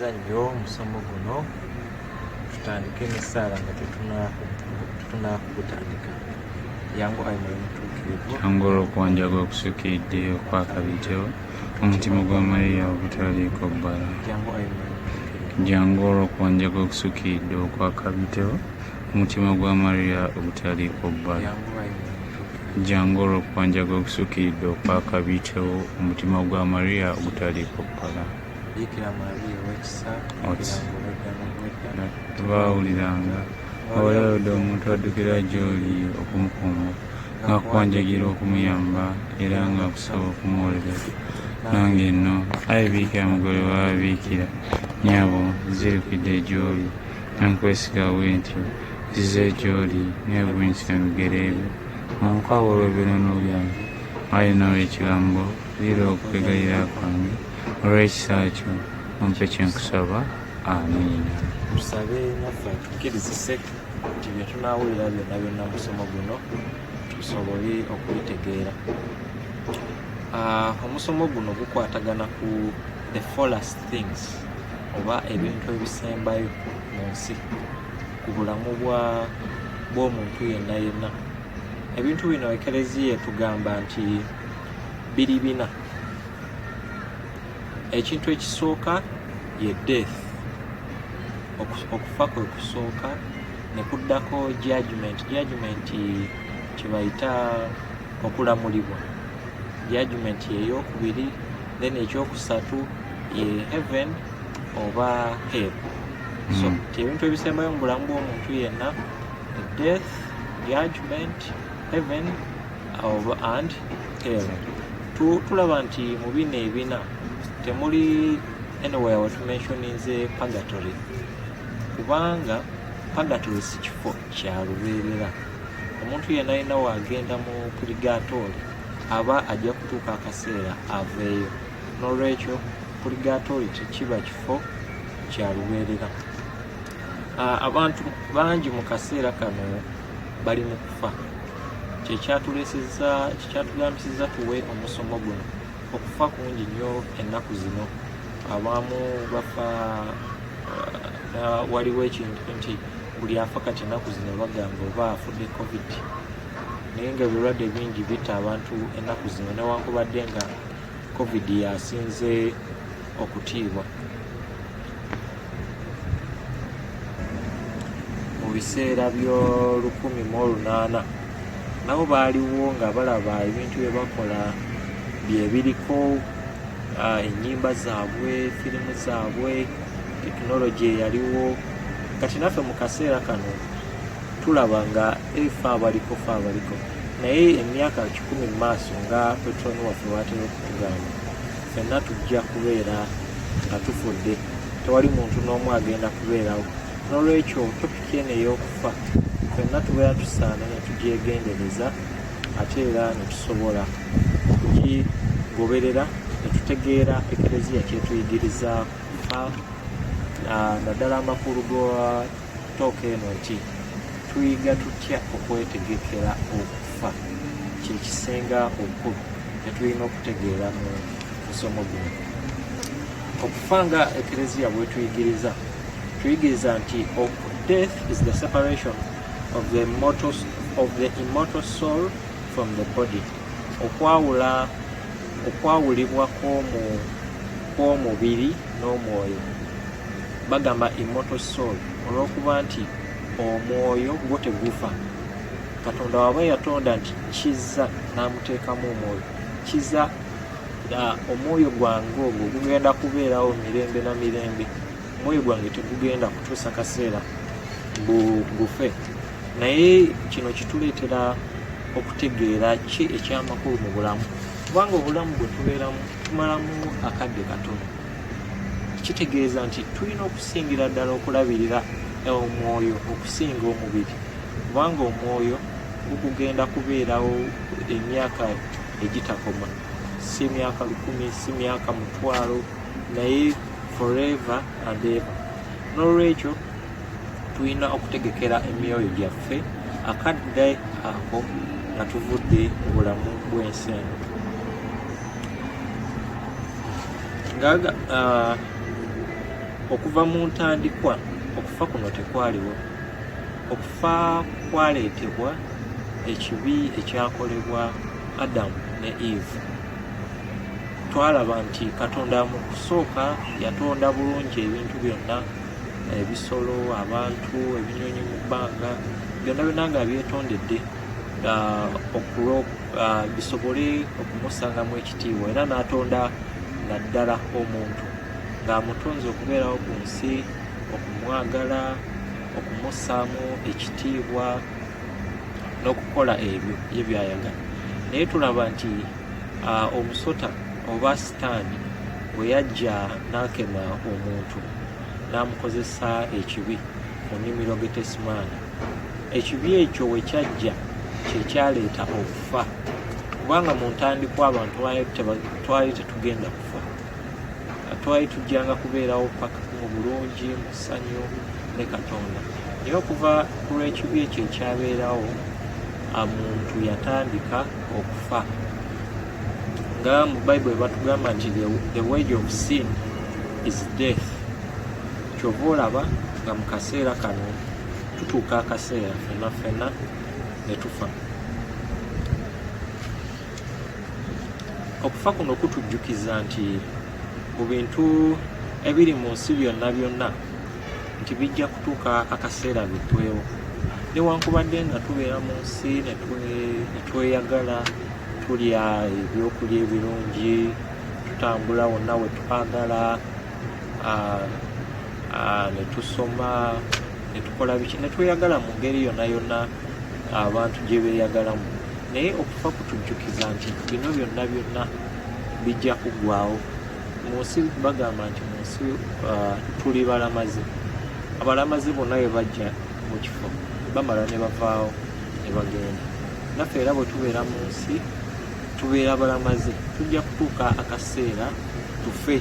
Mwebaza nnyo omusomo guno tutandike n'essaala nga tetunakugutandika. Yangu ayimale mutuukirivu. Jangolo okwanjaga okusukkiridde okwakabitewo omutima gwa Mariya ogutaliiko bbala. Yangu ayimale mutuukirivu. Jangolo okwanjaga okusukkiridde okwakabitewo omutima gwa Mariya ogutaliiko bbala. Yangu ayimale mutuukirivu. Jangolo okwanjaga okusukkiridde okwakabitewo omutima gwa Mariya ogutaliiko bbala. Bikira Mariya ow'ekisa tubaawuliranga olayodde omuntu addukira gy'oli okumukuuma ng'akwanjagira okumuyamba era ng'akusaba okumuwolerera. Nange nno ayi Biikira mugole wa Biikira nnyabo nzirukidde gy'oli nankwesiga bwentyo nzize gy'oli neebunyisa ebigere ebyo omukago olw'ebinono byange ayi n'olw'ekigambo liira okwegayira kwange olw'ekisa kyo ompe kye nkusaba. Amiina. Tusabe naffe tukkirizise nti bye tunaawulira byonna musomo guno tusobole okubitegeera. Omusomo guno gukwatagana ku the fullest things oba ebintu ebisembayo mu nsi ku bulamu bw'omuntu yenna yenna. Ebintu bino Ekereziya etugamba nti biri bina. Ekintu ekisooka ye death, okufa kwe kusooka, ne kuddako judgment kye bayita okulamulibwa, judgment y'eyokubiri, then ekyokusatu ye heaven oba hell. So ebintu ebisembayo mu bulamu bw'omuntu yenna, death, judgment, heaven and hell. Tulaba nti mu bino ebina temuli anywhere watumentioninze purgatory, kubanga purgatory si kifo kya lubeerera. Omuntu yenna yenna wagenda mu purgatory aba ajja kutuuka akaseera aveeyo. N'olwekyo purgatory tekiba kifo kya lubeerera. Abantu bangi mu kaseera kano bali mu kufa. Kyekyatukugambisizza tuwe omusomo guno. Okufa kungi nnyo ennaku zino. Abamu bafa, waliwo ekintu nti buli afa kati ennaku zino bagamba oba afudde covid. Naye nga ebirwadde bingi bitta abantu ennaku zino newankubadde nga covid yasinze okutiibwa. Mu biseera byo1800 nabo baaliwo nga balaba ebintu bye bakola bye biriko ennyimba zaabwe, firimu zaabwe, tekinologi eyaliwo. Kati naffe mu kaseera kano tulaba nga fa abaliko. Naye emyaka 10 mu maaso nga Petroni waffe watera okutugamba, ffenna tujja kubeera nga tufudde, tewali muntu n'omu agenda kubeerawo. N'olwekyo topiki eno ey'okufa ffenna tubeera tusaana ne tugyegendereza ate era ne tusobola okugigoberera ne tutegeera Ekereziya kyetuyigiriza kufa. Naddala amakulu ga tooka eno nti tuyiga tutya okwetegekera okufa, kyekisenga obukulu ne tulina okutegeera mu musomo guno. Okufa nga Ekereziya bwetuyigiriza, tuyigiriza nti death is the separation of the immortal soul from the body. Okwawulibwa kw'omubiri n'omwoyo. Bagamba immortal soul olw'okuba nti omwoyo gwo tegufa. Katonda waba yatonda nti kizza n'amuteekamu omwoyo, kizza omwoyo gwange ogwo gugenda kubeerawo mirembe na mirembe. Omwoyo gwange tegugenda kutuusa kaseera gufe. Naye kino kituleetera okutegeera ki ekyamakulu mu bulamu, kubanga obulamu bwe tubeeramu tumalamu akadde katono. Kitegeeza nti tulina okusingira ddala okulabirira omwoyo okusinga omubiri, kubanga omwoyo gugenda kubeerawo emyaka egitakoma, si myaka 10, si myaka 1,000, naye forever and ever. N'olwekyo tulina okutegekera emyoyo gyaffe akadde ako nga tuvudde mu bulamu bw'ensi eno. okuva mu ntandikwa okufa kuno tekwaliwo. Okufa kwaleetebwa ekibi ekyakolebwa Adamu ne Eve. Twalaba nti Katonda mu kusooka yatonda bulungi ebintu byonna, ebisolo, abantu, ebinyonyi mu bbanga, byonna byonna nga byetondedde bisobole okumusangamu ekitiibwa, era n'atonda naddala omuntu ng'amutonze okubeerawo ku nsi, okumwagala, okumussaamu ekitiibwa n'okukola ebyo ye by'ayagala. Naye tulaba nti omusota oba sitaani bwe yajja n'akema omuntu n'amukozesa ekibi mu nnimiro Getesemaani, ekibi ekyo we kyajja kye kyaleeta okufa, kubanga mu ntandikwa abantu twali tetugenda kufa, twali tujjanga kubeerawo paka mu bulungi, mu ssanyu ne Katonda. Naye okuva ku lw'ekibi ekyo ekyabeerawo, omuntu yatandika okufa. Nga mu Bayibuli batugamba nti the wage of sin is death. Kyova olaba nga mu kaseera kano tutuuka akaseera ffenna ne tufa. Okufa kuno kutujjukiza nti mu bintu ebiri mu nsi byonna nti bijja kutuuka akaseera biggweewo. Newankubadde nga tubeera mu nsi ne tweyagala, tulya ebyokulya ebirungi, tutambula wonna we twagala, ne tusoma, ne tukola biki, ne tweyagala mu ngeri yonna abantu gye beeyagalamu. Naye okufa kutujjukiza nti bino byonna bijja kuggwaawo. Mu nsi bagamba nti mu nsi tuli balamazi. Abalamazi bonna bwe bajja mu kifo bamala ne bavaawo ne bagenda. Naffe era bwe tubeera mu nsi tubeera balamazi, tujja kutuuka akaseera tuve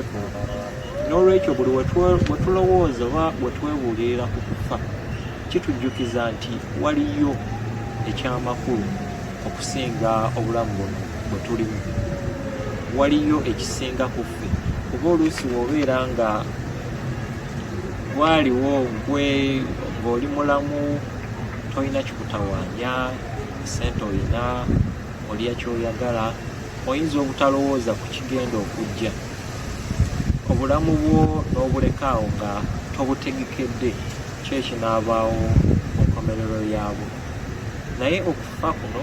ku. N'olwekyo buli we tulowooza oba bwe twebuulirira ku kufa, kitujjukiza nti waliyo ekyamakulu okusinga obulamu buno bwe tulimu. Waliyo ekisinga ku ffe, kuba oluusi bw'obeera nga waliwo ng'oli mulamu, tolina kikutawaanya, sente olina, olya kyoyagala, oyinza obutalowooza ku kigenda okujja. Obulamu bwo n'obulekaawo nga tobutegekedde, kyo ekinaabaawo ku nkomerero yaabwo. Naye okufa kuno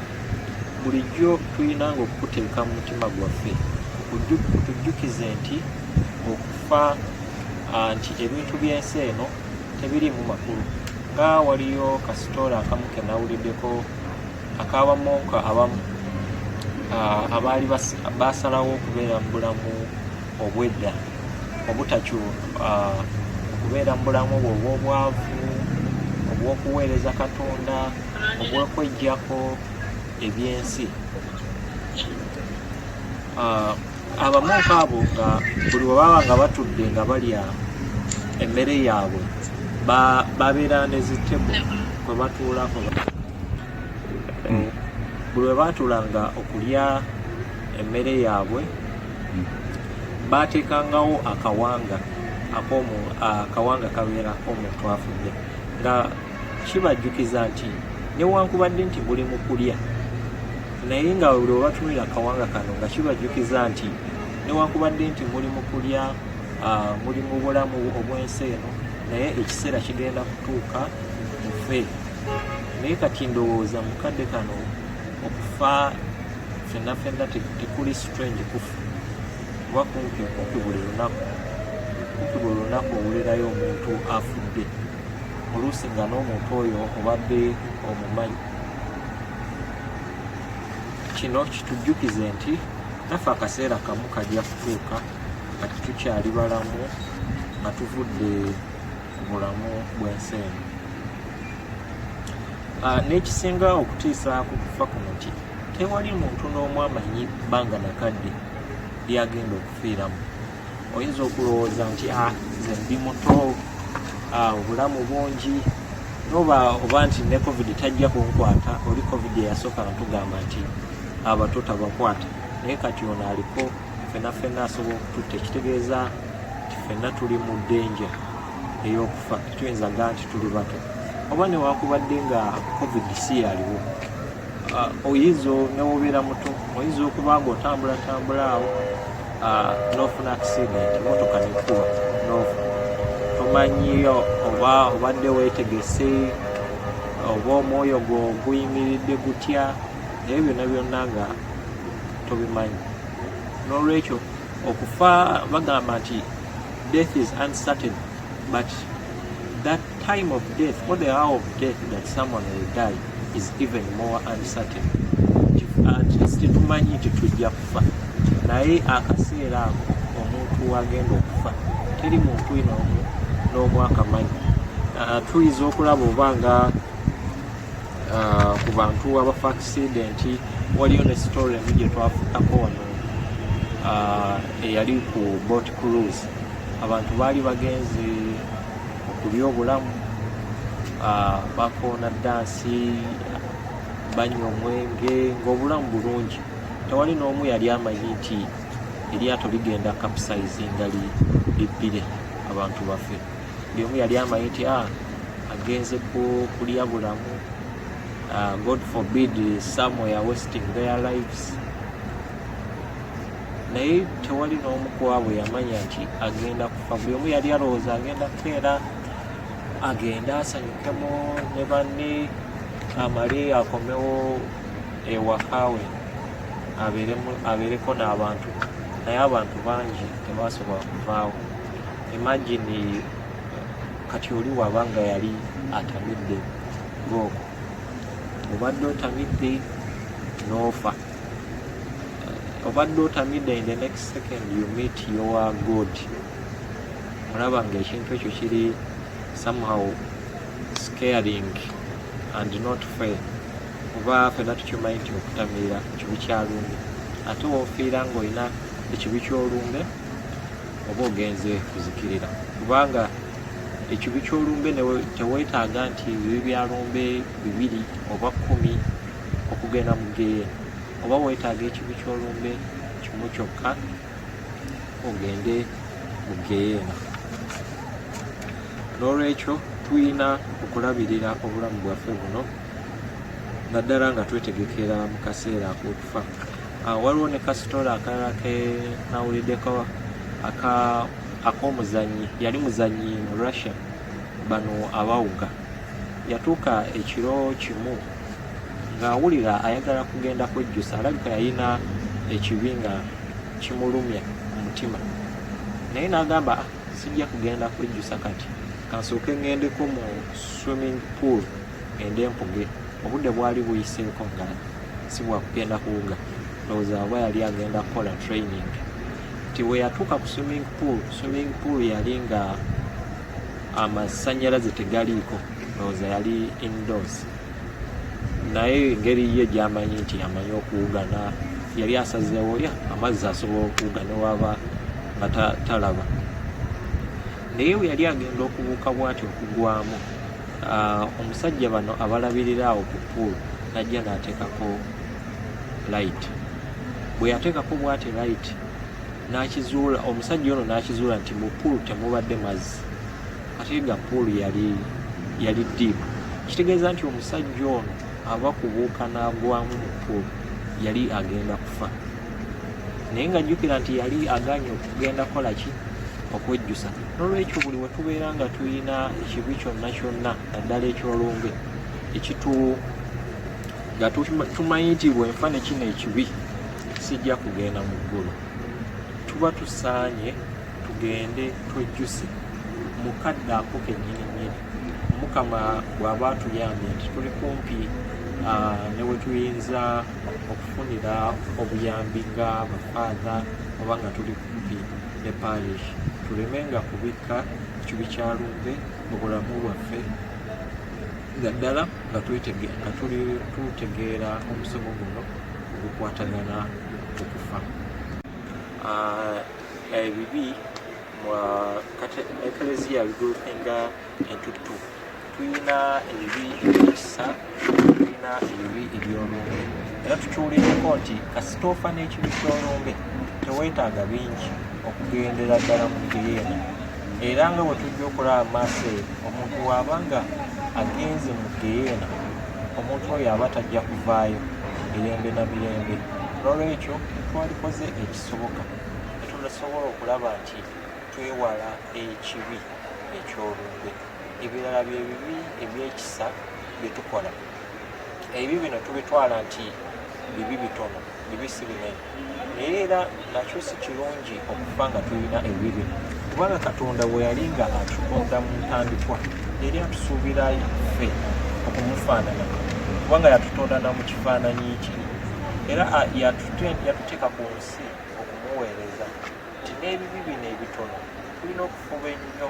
bulijjo tulina nga okukuteeka mu mutima gwaffe, kutujjukize nti okufa nti ebintu by'ensi eno tebiriimu makulu. Nga waliyo kasitoola akamu ke nawuliddeko ak'abamonka abamu abaali baasalawo okubeera mu bulamu obw'edda, okubeera mu bulamu obwo obw'obwavu, obw'okuweereza Katonda, obw'okweggyako ebyensi. Abamonka abo nga buli bwe baba nga batudde nga balya emmere yaabwe babeera ne zitebo kwe batuulako. Buli bwe baatuulanga okulya emmere yaabwe baateekangawo akawanga kabeera omuntu afudde, nga kibajjukiza nti newankubadde nti buli mu kulya, naye nga buli bwe batunulira akawanga kano nga kibajjukiza nti newankubadde nti muli mu kulya, muli mu bulamu obw'ensi eno, naye ekiseera kigenda kutuuka mufe. Naye kati ndowooza mu kadde kano okufa ffenna tekuli strange kufa, kuba kumpi buli lunaku owulirayo omuntu afudde, oluusi nga n'omuntu oyo obadde omumanyi. Kino kitujjukize nti naffe akaseera kamu kajja kutuuka kati tukyali balamu nga tuvudde ku bulamu bw'ensi eno. N'ekisinga okutiisa ku kufa kuno nti tewali muntu n'omu amanyi bbanga nakadde lyagenda okufiiramu. Oyinza okulowooza nti nze ndi muto, obulamu bungi, oba nti ne covid tajja kunkwata. Oli covid eyasooka natugamba nti abato tabakwata, naye kati ono aliko ffenna asobola okututta. Ekitegeeza ffenna tuli mu ddenja ey'okufa, tuyinza gaa nti tuli bato. Oba newakubadde nga covid si yaliwo, oyinza newobeera muto, oyinza okuba nga otambula awo n'ofuna accident, motoka nekuba n'ofa. Tomanyi oba obadde weetegese, oba omwoyo gwo guyimiridde gutya, ebyo byonna byonna nga tobimanyi. N'olwekyo okufa bagamba nti death is uncertain, but that time of death or the hour of death that someone will die is even more uncertain. Situmanyi nti tujja kufa, naye akaseera ako omuntu agenda okufa teri muntu n'omu akamanyi. Tuyinza okulaba obanga ku bantu abafa accident waliyo ne story emu gye twafutako wano eyali ku boat cruise. Abantu baali bagenze okulya obulamu, bakoona dansi, banywa omwenge ng'obulamu bulungi. Tewali n'omu yali amanyi nti eryato ligenda capsizinga libbire abantu baffe. Buli omu yali amanyi nti agenze kulya bulamu. God forbid some were wasting their lives. Naye tewali n'omu ku abo yamanya nti agenda kufa. Buli omu yali alowooza agenda kukeera, agenda asanyukemu ne banne, amale akomewo ewakawe abeereko n'abantu, naye abantu bangi tebasobola kuvaawo. Imagine kati oli wabanga yali atamidde ng'okwo, obadde otamidde n'ofa, obadde otamidde, in the next second you meet your God. Olaba nga ekintu ekyo kiri somehow scaring and not fair. Oba ffenna tukimanyi nti okutamirira kibi kyalumbe, ate woofiira ng'olina ekibi ky'olumbe oba ogenze kuzikirira. Kubanga ekibi ky'olumbe teweetaaga nti bibi byalumbe 2 oba 10 okugenda mu geyeena, oba weetaaga ekibi ky'olumbe kimu kyokka ogende mu geyeena. N'olwekyo tulina okulabirira obulamu bwaffe buno, naddala nga twetegekera mu kaseera ak'okufa. Waliwo ne kasitoola akalala ke nawuliddeko ak'omuzannyi, yali muzannyi mu Russia, bano abawuga. Yatuuka ekiro kimu ng'awulira ayagala kugenda kwejjusa, alabika yalina ekibi nga kimulumya mu mutima, naye n'agamba sijja kugenda kwejjusa, kati kansooke ngendeko mu swimming pool ngende mpuge. Obudde bwali buyiseeko nga si bwa kugenda kuwuga, ndowooza aba yali agenda kukola training. Nti we yatuuka ku swimming pool yali nga amasannyalaze tegaliiko, ndowooza yali indoors. Naye engeri ye gy'amanyi nti amanyi okuwuga, yali asazeewo amazzi asobola okuwuga newaba nga talaba. Naye we yali agenda okubuuka bw'ati okugwamu, omusajja bano abalabirira awo ku pool najja n'ateekako light. Bwe yateekako bw'ati light n'akizuula, omusajja ono n'akizuula nti mu pool temubadde mazzi, ate nga pool yali deep. Kitegeeza nti omusajja ono aba kubuuka n'agwamu mu pool yali agenda kufa. Naye nga jjukira nti yali aganye okugenda kola ki? Okwejjusa. N'olwekyo buli we tubeera nga tulina ekibi kyonna naddala ekyolumbe nga tumanyi nti bwenfa ne kino ekibi sijja kugenda mu ggulu, tuba tusaanye tugende twejjuse mu kadde ako kennyini. Mukama bw'aba atuyambye nti tuli kumpi ne we tuyinza okufunira obuyambi nga bafaatha, oba nga tuli kumpi ne parish, tulemenga kubikka ekibi kyalumbe mu bulamu bwaffe, naddala nga tutegeera omusomo guno ogukwatagana okufa. Ebibi Ecclesia bigroupinga into 2. Tulina ebibi ebyekisa, tulina ebibi ebyolumbe. Era tukiwuliddeko nti kasita ofa n'ekibi ky'olumbe teweetaaga bingi okugendera ddala mu geyeena. Era nga bwe tujja okulaba maaso eyo, omuntu bw'abanga agenze mu geyeena, omuntu oyo aba tajja kuvaayo mirembe na mirembe. Olwekyo twalikoze ekisoboka ne tunasobola okulaba nti twewala ekibi ekyolumbe. Ebirala bye bibi ebyekisa bye tukola. Ebibi bino tubitwala nti bibi bitono, bibi si binene. Naye era nakyo si kirungi okuba nga tulina ebibi bino, kubanga Katonda bwe yali nga atutonda mu ntandikwa yali atusuubira ffe okumufaanana, kubanga yatutonda na mu kifaananyi kye. Era yatuteeka ku nsi okumuweereza nti n'ebibi bino ebitono tulina okufuba ennyo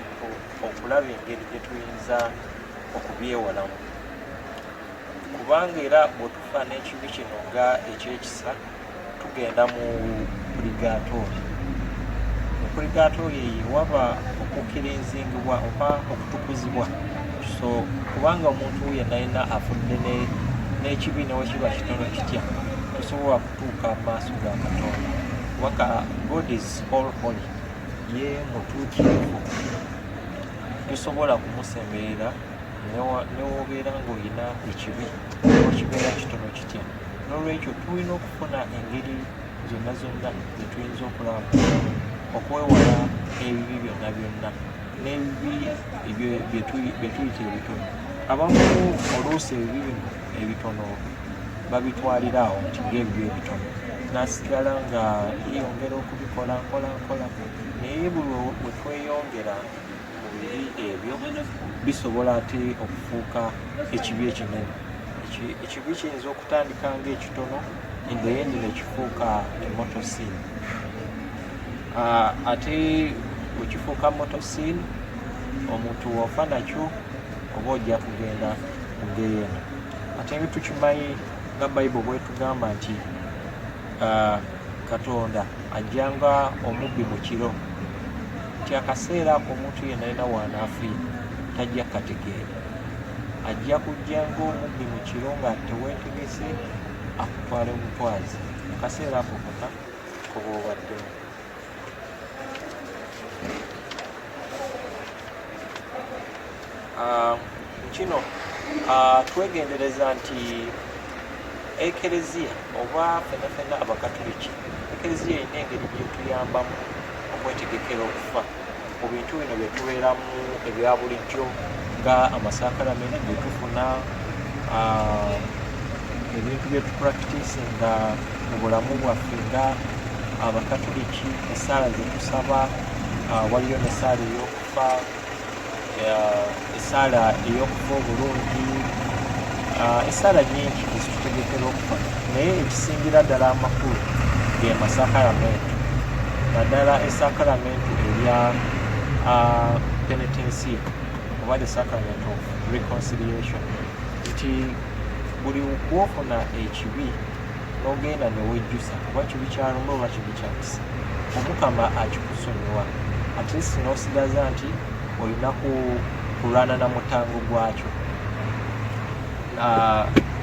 okulaba engeri gye tuyinza okubyewalamu, kubanga era bwetufa n'ekibi kino nga ekyekisa tugenda mu purigatoori. Mu purigatoori waba okukirizingibwa oba okutukuzibwa. So kubanga omuntu yenna afudde n'ekibi ne wekiba kitono kitya, tosobola kutuuka mu maaso ga Katonda, kubanga God is all holy, ye mutuukirivu. Tosobola kumusemberera newobeera ng'olina ekibi okibeera kitono kitya. N'olwekyo tulina okufuna engeri zonna ze tuyinza okulabamu okwewala ebibi byonna byonna n'ebibi bye tuyita ebitono. Abamu oluusi ebibi bino ebitono babitwalira awo nti ng'ebibi ebitono, nasigala nga yeyongera okubikola nkola, naye buli bwe tweyongera mu bibi ebyo bisobola ate okufuuka ekibi ekinene. Ekibi kiyinza okutandika ng'ekitono, in the end ne kifuuka emoto sin. Ate bwe kifuuka moto sin, omuntu w'ofa nakyo oba ojja kugenda mu geyeena. Ate ebitukimanyi nga Bayibuli bwetugamba nti Katonda ajjanga omubbi mu kiro, nti akaseera ako omuntu yenna waanaafiira tajja kategeera. Ajja kujja ng'omubbi mu kiro nga teweetegese akutwale mutwazi mu kaseera ako konna koba obaddemu. Kino twegendereza nti ekereziya oba ffenna abakatuliki, ekereziya erina engeri gyetuyambamu okwetegekera okufa ku bintu bino bye tubeeramu ebya bulijjo nga amasakalamenti ge tufuna, ebintu bye tuprakitisinga mu bulamu bwaffe nga abakatuliki, essaala ze tusaba. Waliyo n'essaala ey'okufa, essaala ey'okufa obulungi, essaala nyingi ezitutegekera okufa, naye ekisingira ddala amakulu ge masakalamenti, naddala esakalamenti erya penitensia oba the sacrament of reconciliation, nti buli kwofuna ekibi n'ogenda ne wejjusa oba kibi kyalumba oba kibi kyakisa, Omukama akikusonyiwa, at least n'osigaza nti olina kulwana na mutango gwakyo.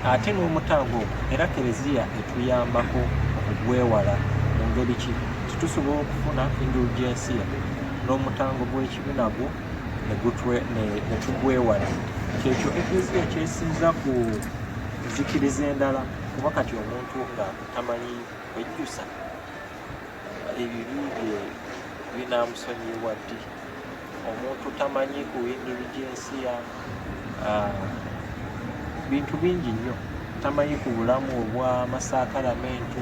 Ate n'omutango ogwo era Kereziya etuyambako okugwewala mu ngeri ki titusobola okufuna indulgensiya n'omutango gw'ekibi nagwo ne tugwewala. Kyekyo Eklezia kyesinza ku nzikiriza endala, kuba kati omuntu nga tamanyi kwejjusa ebibi bye binaamusonyiwa ddi, omuntu tamanyi ku indulgensiya, bintu bingi nnyo, tamanyi ku bulamu obw'amasakaramentu.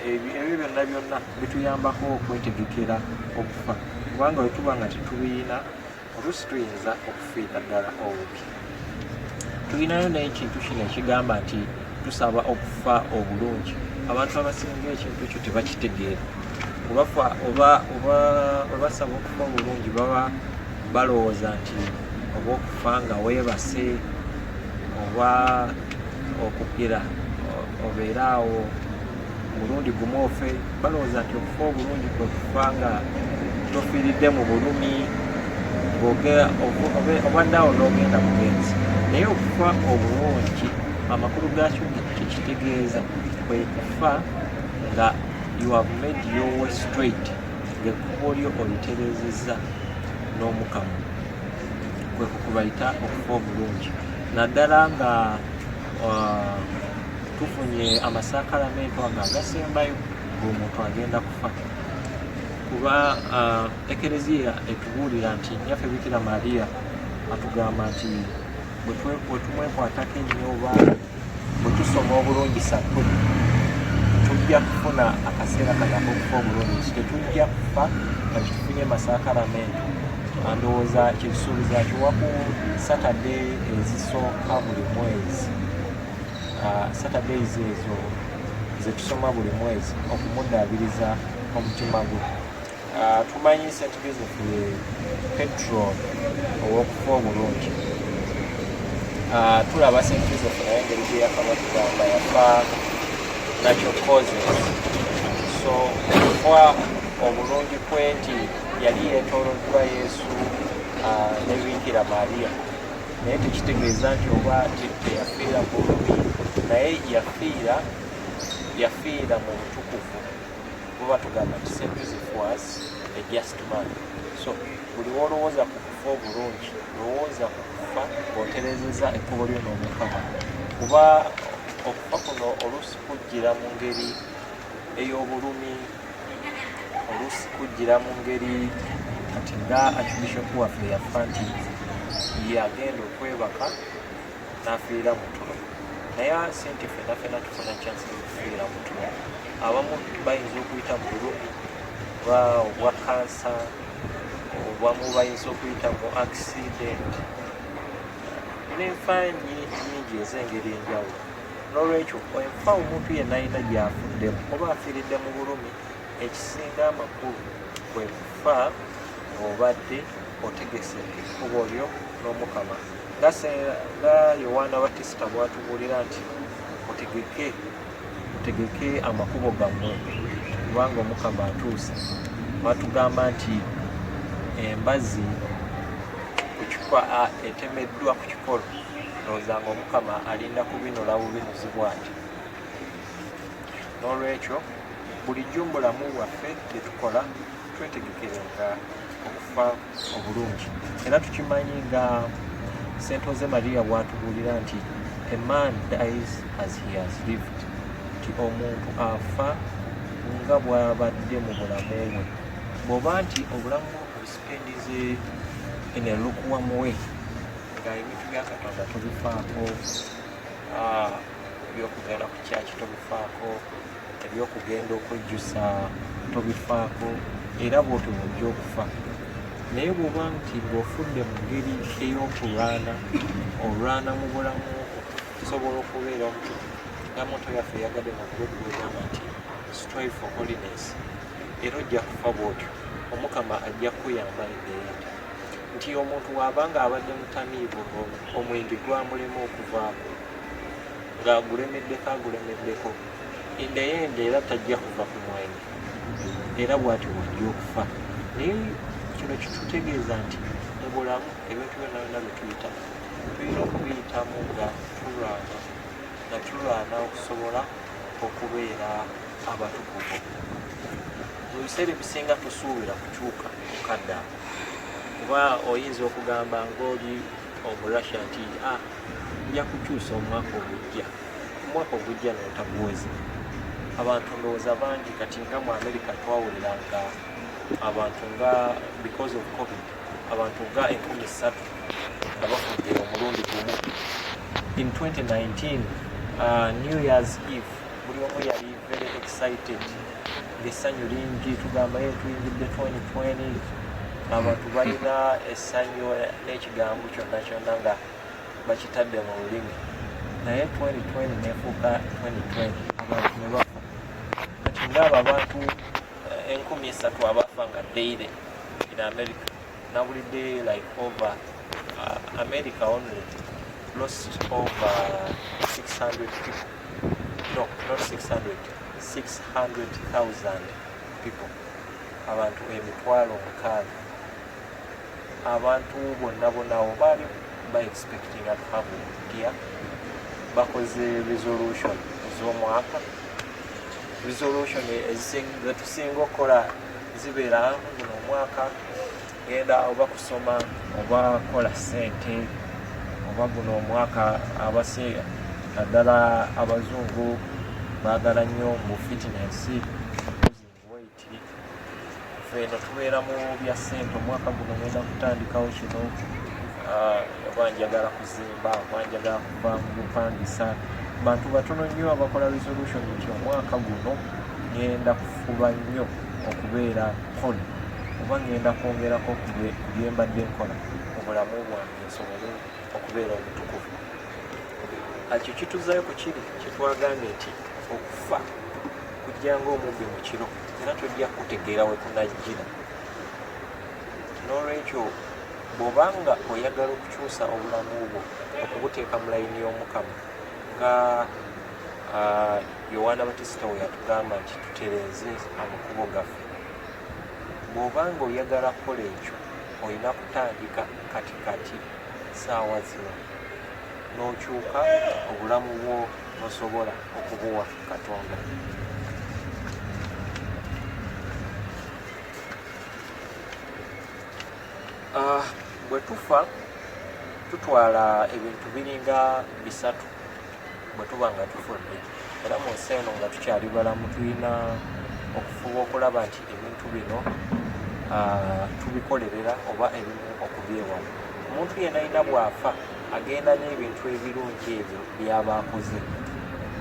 Ebyo byonna bituyambako okwetegekera okufa, kubanga bwe tuba nga tetubiina oluusi tuyinza okufiira ddala obubi. Tulinayo n'ekintu kino ekigamba nti tusaba okufa obulungi. Abantu abasinga ekintu ekyo tebakitegeera. Oba basaba okufa obulungi baba balowooza nti oba okufa nga weebase, oba okugira obeera awo mulundi gumu ofe. Balowooza nti okufa obulungi kwe kufa nga tofiiridde mu bulumi, obadde awo n'ogenda mugenzi. Naye okufa obulungi amakulu gaakyo kyekitegeeza kwe kufa nga you have made your way straight, ng'ekkubo lyo olitereezezza n'omukama, kwe kubayita okufa obulungi. Naddala nga tufunye amasakalamento ago agasembayo ng'omuntu agenda kufa, kuba ekereziya etubuulira nti nnyaffe Bikira Maria atugamba nti bwe tumwekwatako ennyo oba bwe tusoma obulungi sattuli tujja kufuna akaseera kano ak'okufa obulungi, tetujja kufa nga tufunye masakalamento. Ndowooza kyekisuubiza nti waku Saturday ezisooka buli mwezi, Saturdays ezo zetusoma buli mwezi okumuddaabiriza omutima gwe. Tumanyi St. Joseph ye patron ow'okufa obulungi. Tulaba St. Joseph naye engeri gye yafa batugamba yafa natural causes. So okufa obulungi kwe nti yali yeetooloddwa Yesu ne Bikira Maria, naye tekitegeeza nti oba teyafiira mu bulumi, naye yafiira mu butukuvu. Buba tugamba nti St. Joseph was a just man. So buli wolowooza ku kufa obulungi, lowooza ku kufa ng'otereezezza ekkubo lyo n'omukama, kuba okufa kuno oluusi kujjira mu ngeri ey'obulumi, oluusi kujjira mu ngeri kati nga Archbishop waffe yafa nti yagenda okwebaka n'afiira mu tulo, naye sente ffenna tufuna chance y'okufiira mu tulo. Abamu bayinza okuyita mu bulumi oba obwa kansa, obwamu bayinza okuyita mu accident, n'enfa nnyingi ez'engeri enjawulo. N'olwekyo enfa omuntu yenna alina gy'afuddemu oba afiiridde mu bulumi, ekisinga amakulu kwe kufa ng'obadde otegese ekkubo lyo n'omukama. Nga Yowaana Batista bw'atubuulira nti mutegeke amakubo gammwe kubanga omukama atuuse. Batugamba nti embazi etemeddwa ku kikolo, ndowooza nga omukama alinda kubinula bubinuzi bw'ati. N'olwekyo bulijjo mu bulamu bwaffe bye tukola twetegekerenga okufa obulungi. Era tukimanyi nga St. Jose Maria bw'atubuulira nti a man dies as he has lived, nti omuntu afa nga bw'abadde mu bulamu bwe. Bw'oba nti obulamu obusipendize enelukuwamu we, nga ebintu bya Katonda tobifaako, ebyokugenda ku kyaki tobifaako, ebyokugenda okwejjusa tobifaako, era bw'otyo bw'ojja okufa. Naye bw'oba nti ng'ofudde mu ngeri ey'okulwana, olwana mu bulamu okusobola okubeera omutukuvu, nga moto yaffe eyagadde mu bugodu bwegamba nti strive for holiness, era ojja kufa bw'otyo, omukama ajja kukuyamba engeri nti omuntu bw'aba ng'abadde mutamiivu, omwenge gwamulema okuvaako, ng'agulemeddeko in the end era tajja kuva ku mwenge, era bw'atyo bw'ajja okufa. Naye kino kitutegeeza nti mu bulamu ebintu byonna byonna bye tuyita tulina okubiyitamu nga tulwana okusobola okubeera abatukuvu. Mu biseera ebisinga tusuubira kukyuka mukadde awo, kuba oyinza okugamba ng'oli omurasha nti nja kukyusa omwaka ogujja n'otaguweza. Abantu ndowooza bangi kati nga mu America twawuliranga abantu nga because of COVID abantu nga 3,000 nga bafudde omulundi gumu. In 2019 New Year's Eve buli omu yali very excited, ng'essanyu lingi, tugamba tuyingidde 2020, abantu balina essanyu n'ekigambo kyonna nga bakitadde mu lulimi, naye 2020 nefuuka 2020 abantu ne bafa. Kati ngaabo abantu 3,000 abafa nga daily in America. Now we day like over America only lost over 600 people. No, not 600, 600,000 people. Abantu emitwalo mukaaga. Abantu bonna baali expecting to have a year bakoze resolution z'omwaka resolution zetusinga okukola zibeera guno omwaka genda oba kusoma oba kola sente, oba guno omwaka abase naddala abazungu baagala nnyo mu fitness, losing weight. Eno tubeera mu bya sente, omwaka guno ngenda kutandikawo kino, oba njagala kuzimba, oba njagala kuva mu bupangisa. Bantu batono nnyo abakola resolution nti omwaka guno ngenda kufuba nnyo okubeera kola, oba ngenda kwongerako ku bye mbadde nkola mu bulamu bwange nsobole okubeera omutukuvu. Ekyo kituzaayo ku kiri kyetwagambye nti okufa kujja ng'omubbi mu kiro era tojja kutegeera we kunajjira. N'olwekyo bw'obanga oyagala okukyusa obulamu bwo okubuteeka mu layini y'Omukama nga Yowaana Batisita we yatugamba nti tutereeze amakubo gaffe, bw'obanga oyagala kukola ekyo olina kutandika katikati ssaawa zino n'okyuka obulamu bwo n'osobola okubuwa Katonda. Bwe tufa tutwala ebintu biringa bisatu bwe tuba nga tufudde, era mu nsi eno nga tukyali balamu tulina okufuba okulaba nti ebintu bino tubikolerera oba ebimu okubyewala. Omuntu yenna alina bw'afa agenda n'ebintu ebirungi ebyo by'aba akoze,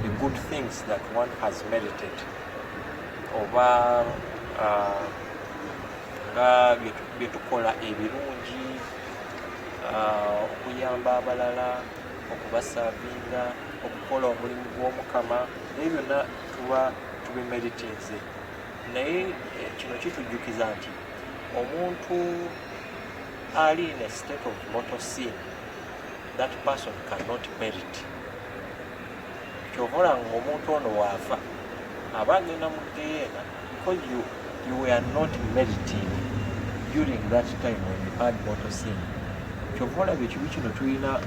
the good things that one has merited, oba nga byetukola ebirungi, okuyamba abalala, okubasaavinga, okukola omulimu gw'Omukama, ebyo byonna tuba tubimeritinze. Naye kino kitujjukiza nti omuntu ali in a state of mortal sin, that person cannot merit. Kyova nga omuntu ono waafa aba agenda mu Gehenna because you were not meriting during that time when you had mortal sin. Kyova olaba ekibi kino tulina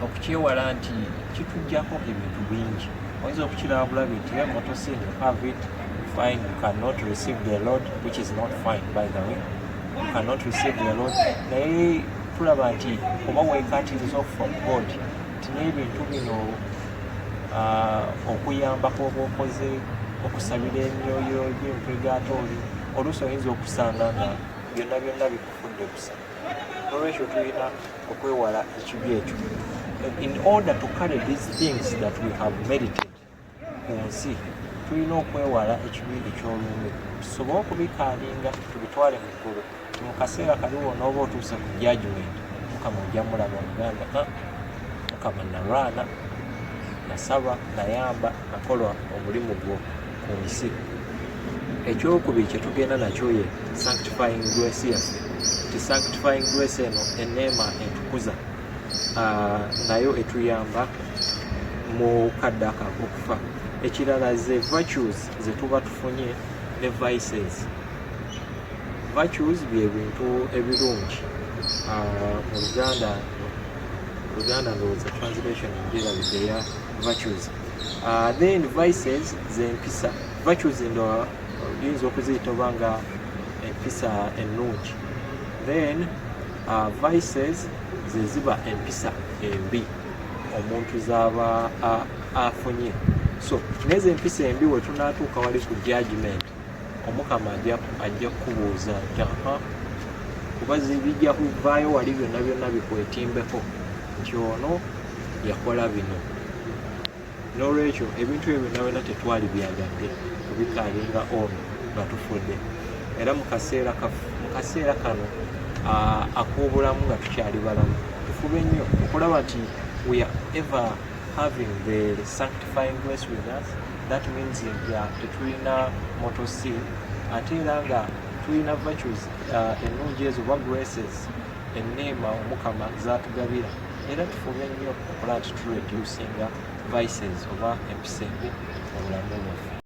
okukyewala nti kitujjako ebintu bingi. Oyinza okukiraba bulabi nti mortal sin, you have it, fine, you cannot receive the Lord, which is not fine by the way. You cannot receive the Lord. Naye tulaba nti oba weekatiriza from God nti n'ebintu bino okuyambako oba okoze, okusabira emyoyo gy'empegata oluusi oyinza okusanga nga byonna byonna bikufudde busa. N'olwekyo tulina okwewala ekibi ekyo. In order to carry these things that we have merited ku nsi, tulina okwewala ekibi eky'olumbe, tusobole okubikaalinga tubitwale mu ggulu. Mu kaseera kaliwo n'oba otuuse ku judgment, Mukama ojja mulaba omuganda, Mukama nalwana, nasaba, nayamba, nakola omulimu gwo ku nsi. Ekyokubiri kye tugenda nakyo ye sanctifying grace yaffe. Ti sanctifying grace eno enneema entukuza nayo etuyamba mu kadde ak'okufa. Ekirala ze virtues ze tuba tufunye ne vices. Virtues bye bintu ebirungi. Mu Luganda ndowooza translation enjirabidde ya virtues. Then vices ze empisa. Virtues ndo oyinza okuziyita oba nga empisa ennungi. Then vices ze ziba empisa embi omuntu z'aba afunye. So n'ezo empisa embi we tunaatuuka wali ku judgment, Omukama ajja kukubuuza nti kuba bijja kuvaayo wali byonna byonna bikwetimbeko nti ono yakola bino. N'olwekyo ebintu ebyo byonna byonna tetwali byagadde kubikaalinga ono nga tufudde. Era mu kaseera kano ak'obulamu nga tukyali balamu, tufube nnyo okulaba nti we are ever having the sanctifying grace with us. That means nga tetulina mortal sin, ate era nga tulina virtues ennungi ezo oba graces, enneema Omukama zaatugabira. Era tufube nnyo okulaba nti tureducinga vices oba empisa embi mu bulamu bwaffe.